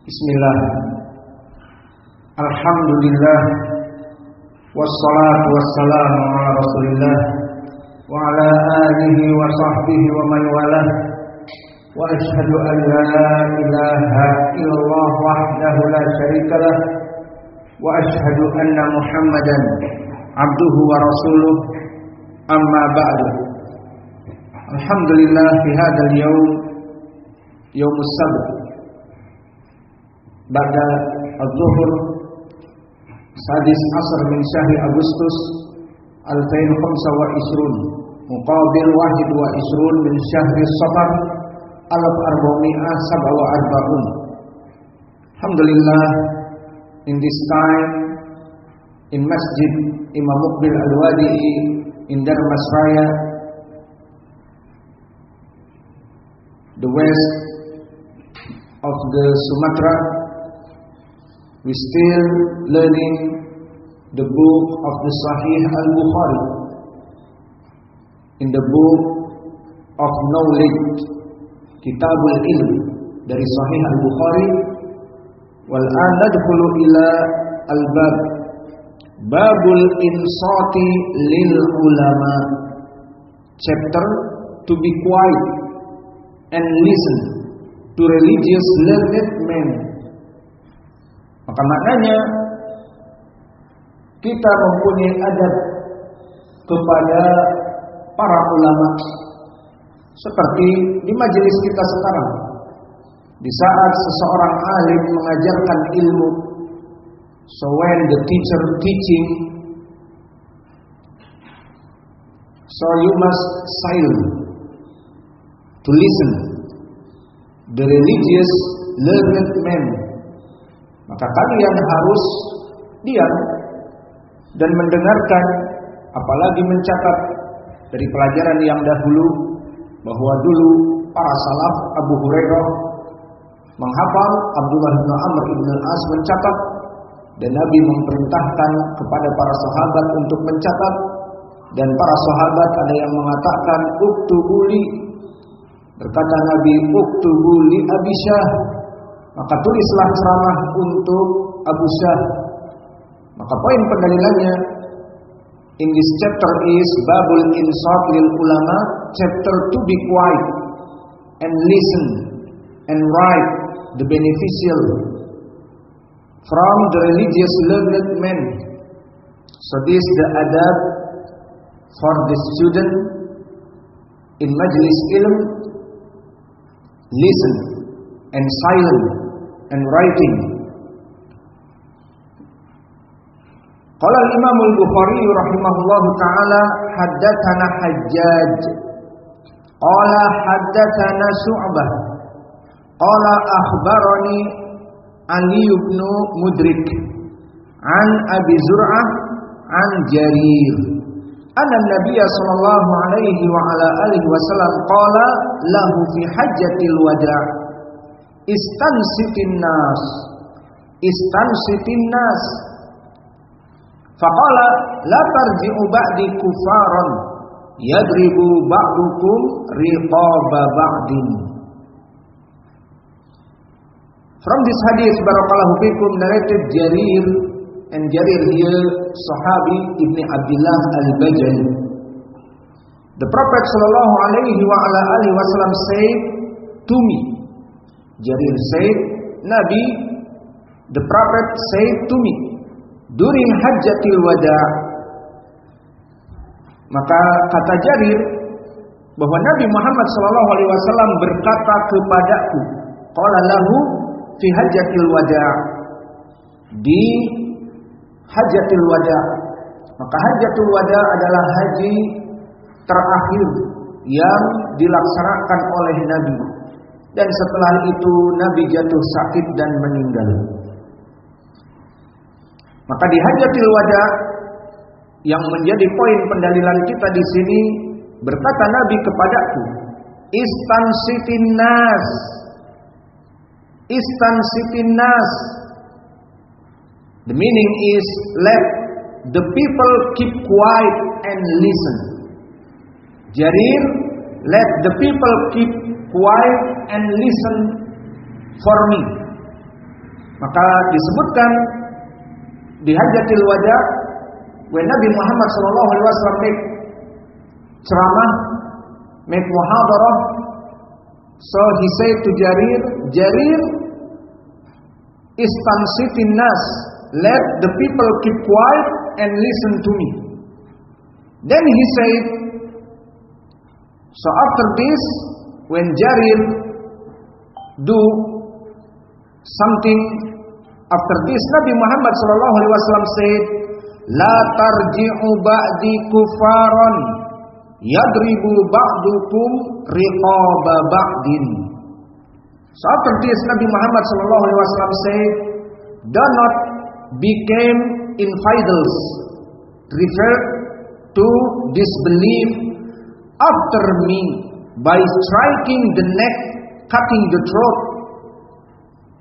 Bismillah. Alhamdulillah. Wassalatu wassalamu ala Rasulillah wa ala alihi wa sahbihi wa man walah. Wa ashhadu an la ilaha illallah wahdahu la syarika lah wa ashhadu anna Muhammadan abduhu wa rasuluh. Amma ba'du. Alhamdulillah fi hadzal yaum yaumus sabt ba'da az-zuhur sadis asr min syahri Agustus 2025 muqabil 21 min syahri Safar 1447. Alhamdulillah, in this time in Masjid Imam Muqbil Al-Wadi'i in Darmasraya, the west of the Sumatra, we still learning the book of the Sahih Al-Bukhari, in the book of knowledge, Kitabul Ilm dari Sahih Al-Bukhari. Wal an nadkhulu ila al-bab babul insati lil ulama, chapter to be quiet and listen to religious learned men. Maka maknanya kita mempunyai adab kepada para ulama seperti di majelis kita sekarang. Di saat seseorang alim mengajarkan ilmu, so when the teacher teaching, so you must silent to listen the religious learned men. Maka kalian harus diam dan mendengarkan, apalagi mencatat dari pelajaran yang dahulu, bahwa dulu para salaf Abu Hurairah menghafal, Abdullah bin Amr bin Al-As mencatat, dan Nabi memerintahkan kepada para sahabat untuk mencatat, dan para sahabat ada yang mengatakan uktubuli, berkata Nabi uktubuli Abi Syah, maka tulislah ceramah untuk Abu Syah. Maka poin pendalilannya in this chapter is babul insaf lil ulama, chapter to be quiet and listen and write the beneficial from the religious learned men. So this is the adab for the student in majlis ilm, listen and silent and writing. Qala al-Imam al-Bukhari rahimahullahu ta'ala haddatsana Hajjaj qala haddatsana Syu'bah qala akhbarani Ali ibn Mudrik an Abi Zur'ah an Jarir anna Nabiy sallallahu alaihi wa ala alihi wasallam qala lahu fi hajjatil wada' istansitin nas faqala la tarji'u ba'di kufaran yadribu ba'dukum riqaba ba'din. From this hadith, barakallahu fikum, narrated Jarir, and Jarir here Sahabi Ibn Abdullah Al-Bajali. The Prophet sallallahu alaihi wa ala alihi wasallam said to me, Jarir said, Nabi, the Prophet said to me during Hajjatil Wada. Maka kata Jarir bahwa Nabi Muhammad sallallahu alaihi wasallam berkata kepadaku, qala lahu fi Hajjatil Wada, di Hajjatil Wada. Maka Hajjatul Wada adalah haji terakhir yang dilaksanakan oleh Nabi, dan setelah itu Nabi jatuh sakit dan meninggal. Maka di Hajjatil Wada yang menjadi poin pendalilan kita di sini, berkata Nabi kepadaku, istansitin nas. Istansitin nas. The meaning is let the people keep quiet and listen. Jarir, let the people keep quiet and listen for me. Maka disebutkan di Hajjatul Wada, when Nabi Muhammad sallallahu alaihi wasallam make ceramah, make muhadarah, so he said to Jarir, istansitin nas, let the people keep quiet and listen to me. Then he said, so after this, when Jarir do something, after this Nabi Muhammad sallallahu alaihi wasallam said, la tarji'u ba'di kufaran yadribu ba'dukum riqaba ba'din. So after this Nabi Muhammad sallallahu alaihi wasallam said, do not become infidels, refer to disbelief after me by striking the neck, cutting the throat,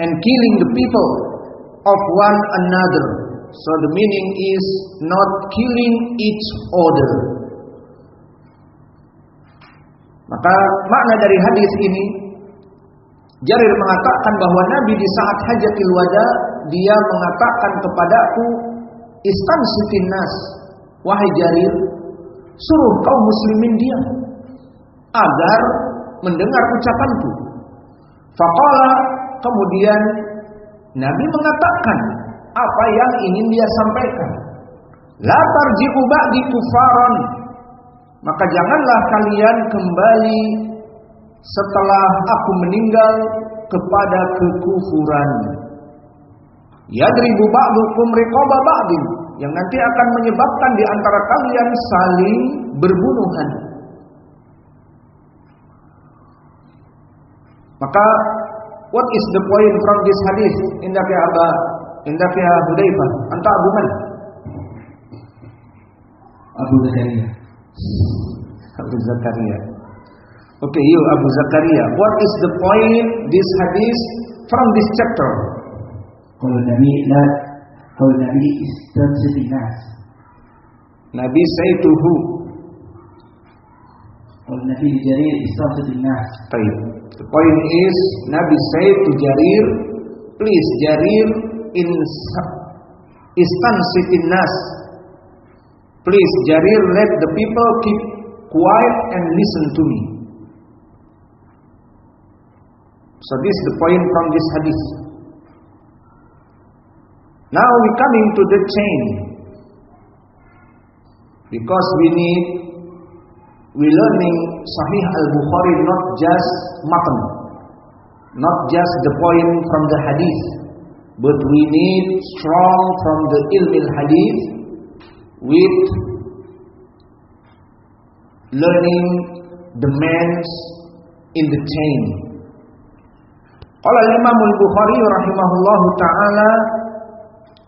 and killing the people of one another. So the meaning is not killing each other. Maka makna dari hadis ini, Jarir mengatakan bahwa Nabi di saat Hajjatul Wada, dia mengatakan kepadaku, istansitin nas, wahai Jarir, suruh kaum muslimin diam agar mendengar ucapanku. Faqala, kemudian Nabi mengatakan apa yang ingin dia sampaikan. La tarji'u ba'di kufaran, maka janganlah kalian kembali setelah aku meninggal kepada kekufuran. Yadribu ba'dukum riqaba ba'din, yang nanti akan menyebabkan di antara kalian saling berbunuhan. Maka what is the point from this hadith? Indak ya Hudzaifah, anta Abu Man? Abu Zakaria. Abu Zakaria. Okay, you Abu Zakaria. What is the point this hadith from this chapter? Kalau Nabi istansitin nas. Nabi say to who? Kalau Nabi Jarir istansitin nas. Baik. The point is Nabi say to Jarir, please Jarir istansitin nas. Please Jarir, let the people keep quiet and listen to me. So this is the point from this hadith. Now we coming to the chain, because we learning Sahih Al-Bukhari, not just matan, not just the point from the hadith, but we need strong from the ilm al-hadith with learning the mans in the chain. Qala al-Imam Al-Bukhari rahimahullahu ta'ala,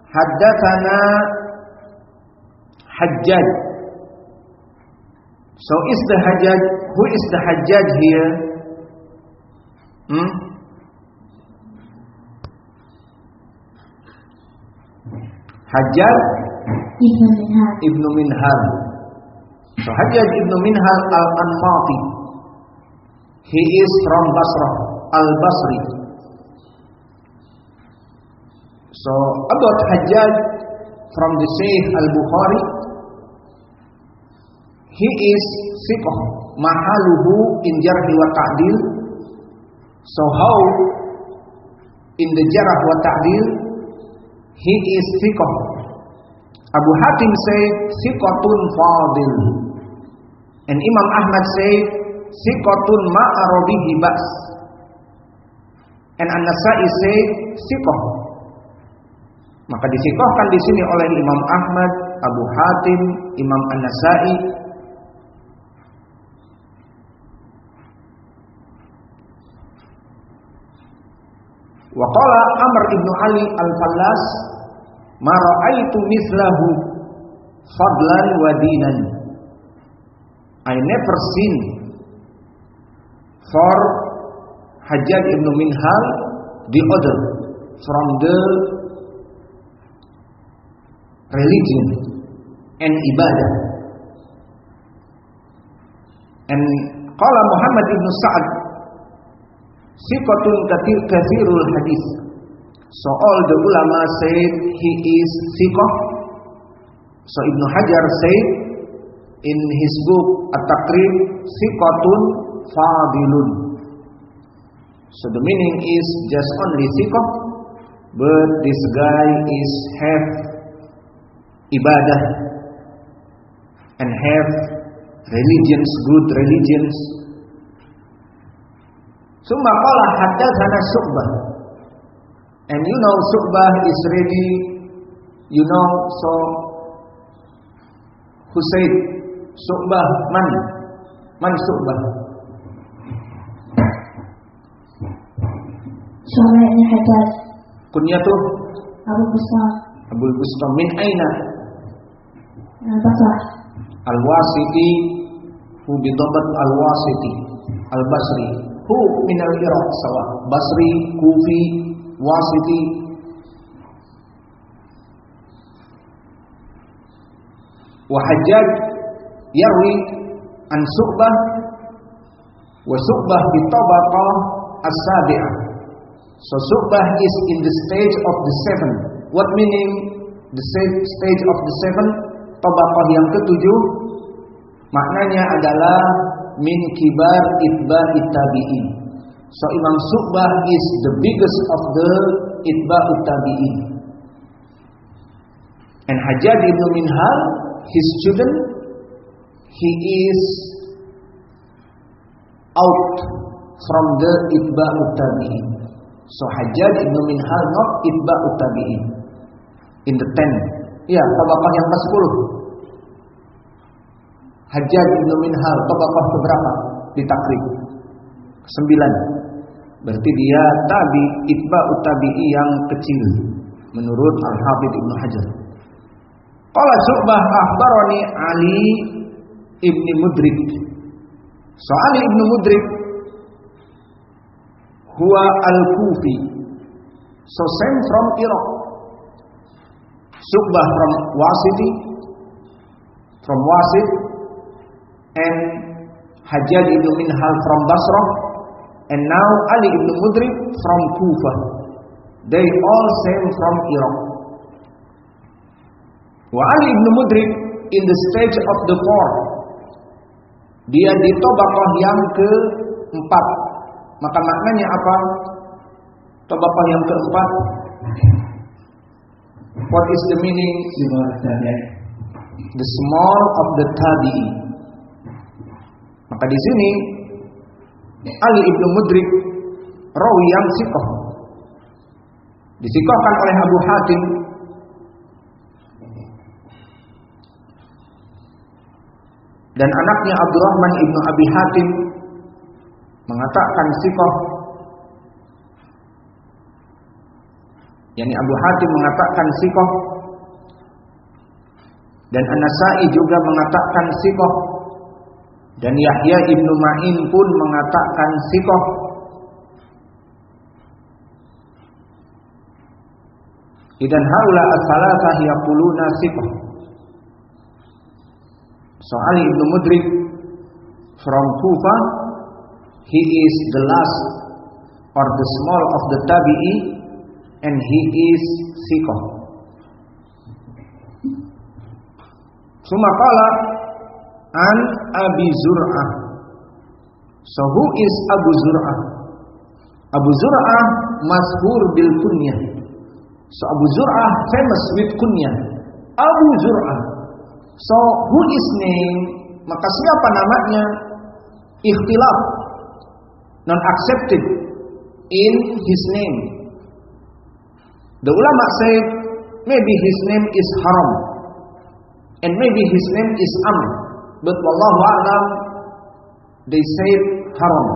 haddatsana Hajjaj. So is the Hajjaj, who is the Hajjaj here? Hajjaj Ibn Minhal. So Hajjaj Ibn Minhal al-Anmati, he is from Basrah, al-Basri. So about Hajjaj from the Shaykh Al-Bukhari, he is thiqah, mahaluhu in jarh wa ta'dil. So how in the jarh wa ta'dil he is thiqah? Abu Hatim said thiqatun fadil, and Imam Ahmad said thiqatun ma'arabihi ba's, and An-Nasa'i said thiqah. Maka disikohkan di sini oleh Imam Ahmad, Abu Hatim, Imam An-Nasa'i. Wa qala Amr ibn Ali al-Fallas, ma ra'aitu mislahu fadlan wa dinan. I never seen for Hajjaj ibn Minhal the other from the religion and ibadah. And qala Muhammad ibn Sa'ad, siqatun kathirul hadis. So all the ulama said he is thiqah. So Ibn Hajar said in his book At-Taqrib, thiqatun fadilun. So the meaning is just only thiqah, but this guy is have ibadah and have religions, good religions. Summa qala haddatsana Syu'bah. And you know Syu'bah is really, you know, so who said Syu'bah? Man Syu'bah? Syu'bah ibn Hajjaj. Kunyatuh Abu Bustam. Abu Bustam. Min aina? Basrah. Al-Wasiti. Hu bidabat Al-Wasiti. Al-Basri. Hu min al-Iraq sawa. Basri, Kufi, Wasiti. Wa Hajjaj yarwi an Syu'bah wa Syu'bah bi tabaqah as-sabi'ah. So Syu'bah is in the stage of the seven. What meaning the stage of the seven? Tabaqah yang ketujuh. Maknanya adalah min kibar itba'i tabi'in. So Imam Syu'bah is the biggest of the itba'u tabi'in. And Hajjaj ibn Minhal, his student, he is out from the itba'u tabi'in. So Hajjaj ibn Minhal not itba'u tabi'in. In the 10. Ya, tabaqah yang ke-10. Hajjaj ibn Minhal, tabaqah keberapa? Di Taqrib 9. Berarti dia tabi, itba'u tabi'i yang kecil menurut Al-Hafidz Ibnu Hajar. Qala Syu'bah akhbarani Ali ibn Mudrik. So Ali ibn Mudrik huwa al-Kufi. So same from Iraq. Syu'bah from Wasiti, from Wasit, and Hajjaj ibn Minhal from Basrah, and now Ali ibn Mudrik from Kufa. They all same from Iraq. Wa Ali ibn Mudrik in the stage of the 4. Dia di tabaqah yang ke-4. Maka maknanya apa? Tabaqah yang ke-4. What is the meaning? The small of the tabi'i. Maka di sini Ali ibn Mudrik rawi yang thiqah. Disiqahkan oleh Abu Hatim. Dan anaknya Abdurrahman ibn Abi Hatim mengatakan thiqah. Yani Abu Hatim mengatakan thiqah. Dan An-Nasa'i juga mengatakan thiqah. Dan Yahya ibn Ma'in pun mengatakan thiqah. Idan haula as-salatah yaquluna thiqah. So Ali ibn Mudrik from Kufa, he is the last or the small of the tabi'i, and he is thiqah. Summa qala an Abi Zur'ah. So who is Abu Zur'ah? Abu Zur'ah mashhur bil kunyah. So Abu Zur'ah famous with kunyah. Abu Zur'ah. So who is name? Maka siapa namanya? Ikhtilaf, non accepted in his name. The ulama say maybe his name is Haram, and maybe his name is Amr. But wallahu a'lam, they say Haram.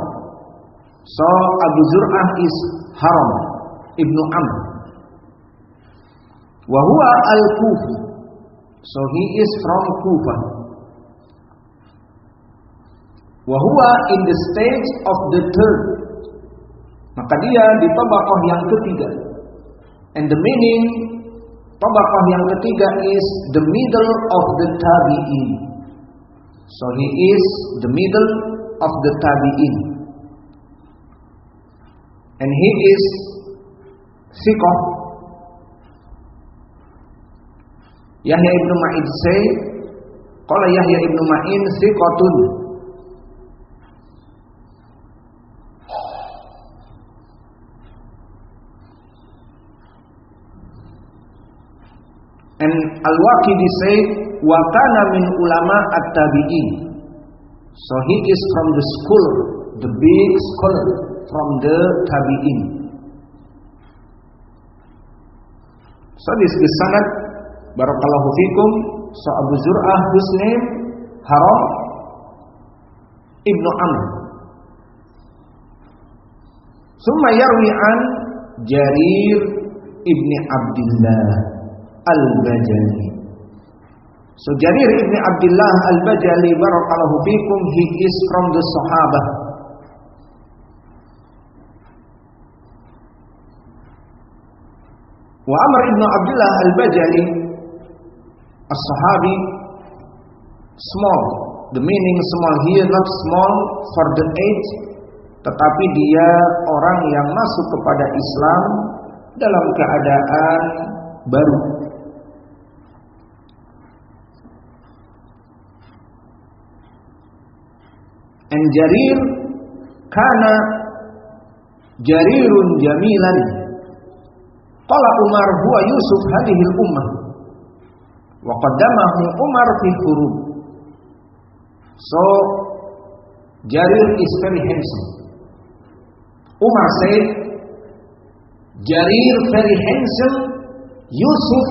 So Abu Zur'ah is Haram ibn Amr. Wa huwa al-Kufi. So he is from Kufa. Wa huwa in the stage of the 3rd. Maka dia di tabaqah yang ketiga. And the meaning tabaqah yang ketiga is the middle of the tabi'in. So he is the middle of the tabi'in. And he is thiqah. Yahya ibn Ma'in say, qala Yahya ibn Ma'in thiqatun. And Al-Waqidi said, wa kana min ulama at-tabi'in. So he is from the school, the big scholar from the tabi'in. So this is the sanad. Barakallahu fikum. So Abu Zur'ah, whose name Haram ibn Amr. Summa yarwi an Jarir ibn Abdullah al-Bajali. So Jarir ibn Abdullah al-Bajali, barakallahu fikum, he is from the Sahaba. Wa Amr ibn Abdullah al-Bajali, as-Sahabi, small. The meaning small here, not small for the age, tetapi dia orang yang masuk kepada Islam dalam keadaan baru. And Jarir kana Jarirun jamilan. Qala Umar huwa Yusuf hadhihi al-ummah. Wa qaddamahu Umar fi hurub. So Jarir is very handsome. Umar said, Jarir very handsome, Yusuf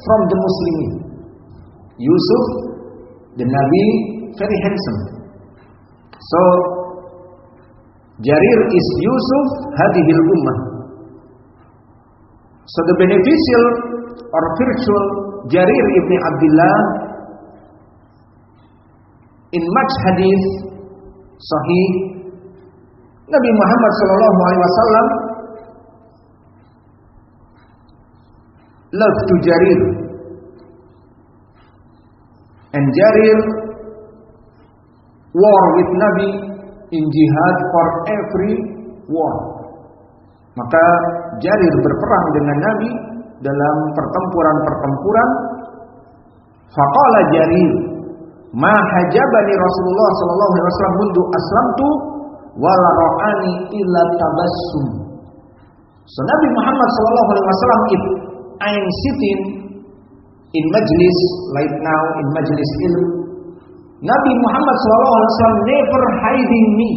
from the Muslimin. Yusuf, the Nabi, very handsome. So Jarir is Yusuf hadhihi al-ummah. So the beneficial or virtual Jarir ibn Abdullah in much hadith sahih, Nabi Muhammad sallallahu alaihi wasallam loved to Jarir, and Jarir war with Nabi in jihad for every war. Maka Jarir berperang dengan Nabi dalam pertempuran-pertempuran. Faqala Jarir, ma hajabani Rasulullah sallallahu alaihi wasallam mundu aslamtu wala ra'ani illa tabassum. So Nabi Muhammad sallallahu alaihi wasallam, if I am sitting in majlis like now, in majlis ilm, Nabi Muhammad sallallahu alaihi wasallam never hiding me.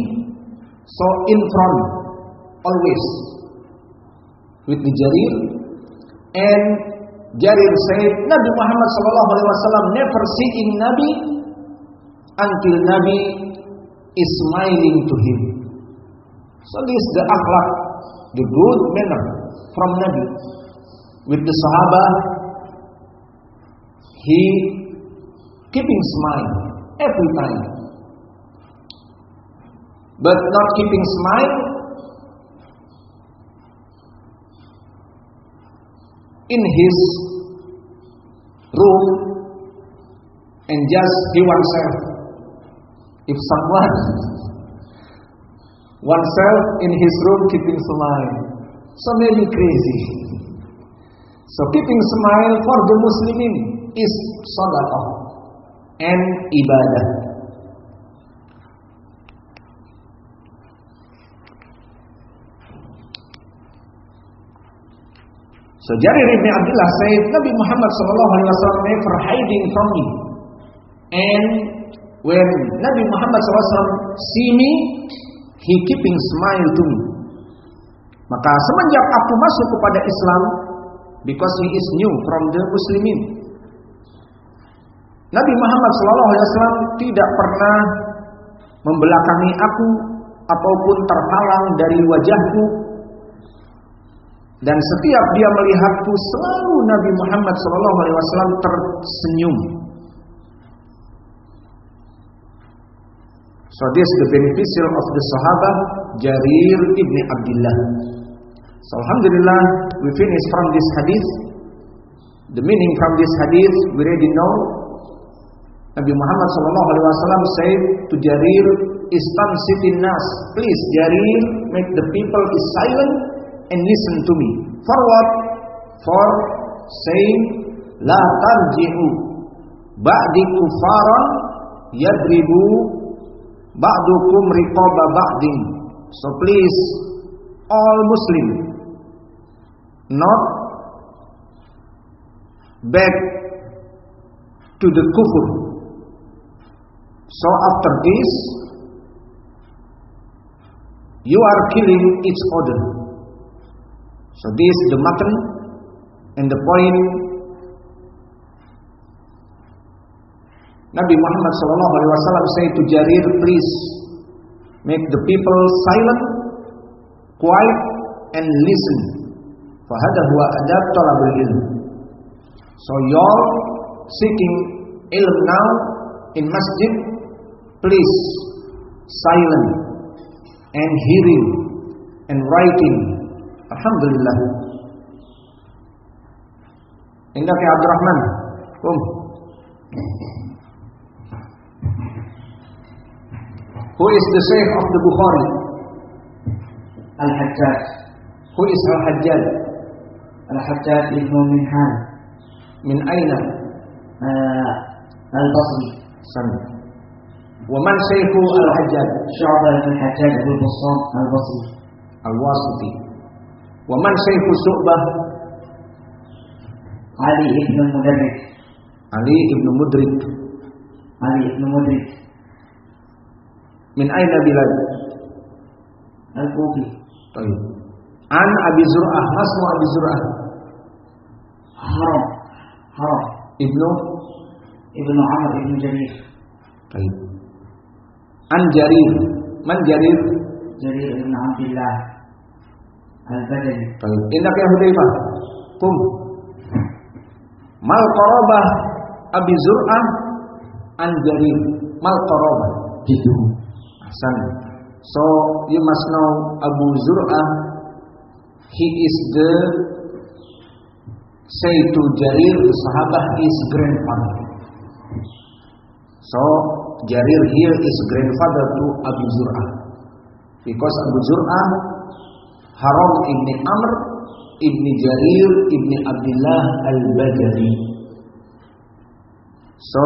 So in front, always with the Jarir. And Jarir said, Nabi Muhammad sallallahu alaihi wasallam never seeing Nabi until Nabi is smiling to him. So this is the akhlaq, the good manner from Nabi. With the Sahaba, he keeping smile every time, but not keeping smile in his room and just he oneself. If someone oneself in his room keeping smile, so maybe crazy. So keeping smile for the Muslimin is sadaqah and ibadah. So Jarir ibn Abdullah said, Nabi Muhammad sallallahu alaihi wasallam never hiding from me. And when Nabi Muhammad sallallahu alaihi wasallam see me, he keeping smile to me. Maka semenjak aku masuk kepada Islam, because he is new from the Muslimin, Nabi Muhammad SAW tidak pernah membelakangi aku ataupun terhalang dari wajahku, dan setiap dia melihatku selalu Nabi Muhammad SAW tersenyum. So this is the beneficial of the Sahaba Jarir ibn Abdullah. So alhamdulillah, we finish from this hadith. The meaning from this hadith we already know. Nabi Muhammad SAW said to Jarir, Istamsitin nas, please Jarir, make the people is silent and listen to me. For what? For saying, La tarji'u ba'di kufaran yadribu ba'dukum riqaba ba'din. So please, all Muslim, not back to the kufur. So after this, you are killing each other. So this is the matan and the point. Nabi Muhammad SAW said to Jarir, please make the people silent, quiet, and listen. Fahada huwa adab talabul ilm. So you're seeking ilm now in masjid, please silent and hearing and writing. Alhamdulillah. Indaki Abdurrahman, come. Who is the Shaykh of the Bukhari? Al-Hajjaj. Who is Al-Hajjaj? Al-Hajjaj ibn Minhal. Min aina? Al-Basri. Sami. Wa man Shaykhu Al-Hajjaj? Syu'bah ibn Hajjaj Abu Bassam Al-Basri. Al-Wasiti. Wa man Shaykhu Syu'bah? Ali ibn Mudrik. Ali ibn Mudrik. Ali ibn Mudrik. Min aina bilad? Al-Kufi. Tayyib. An Abi Zur'ah, masmu Abi Zur'ah? Haram. Ibnu Amr ibn Jarir. Tayyib. An Jarir. Man Jarir? Jarir ibn Abdullah Al-Badali. Tayyib. Indak ya Hudzaifah. Kum. Mal qarabah Abi Zur'ah an Jarir. Mal qarabah. Gitu. Hasan. So you must know Abu Zur'ah, he is the, say to Jarir, the Sahabah, his grandfather. So Jarir here is grandfather to Abu Zur'ah, because Abu Zur'ah Haram ibn Amr ibn Jarir ibn Abdullah al-Bajali. So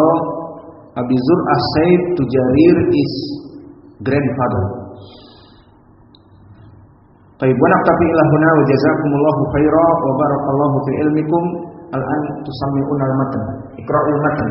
Abu Zur'ah said to Jarir is grandfather. Baik, wa naktafi ila huna wa jazakumullahu khaira wa barakallahu fi ilmikum. Al-an tusammi'una al-matan. Iqra'ul matan.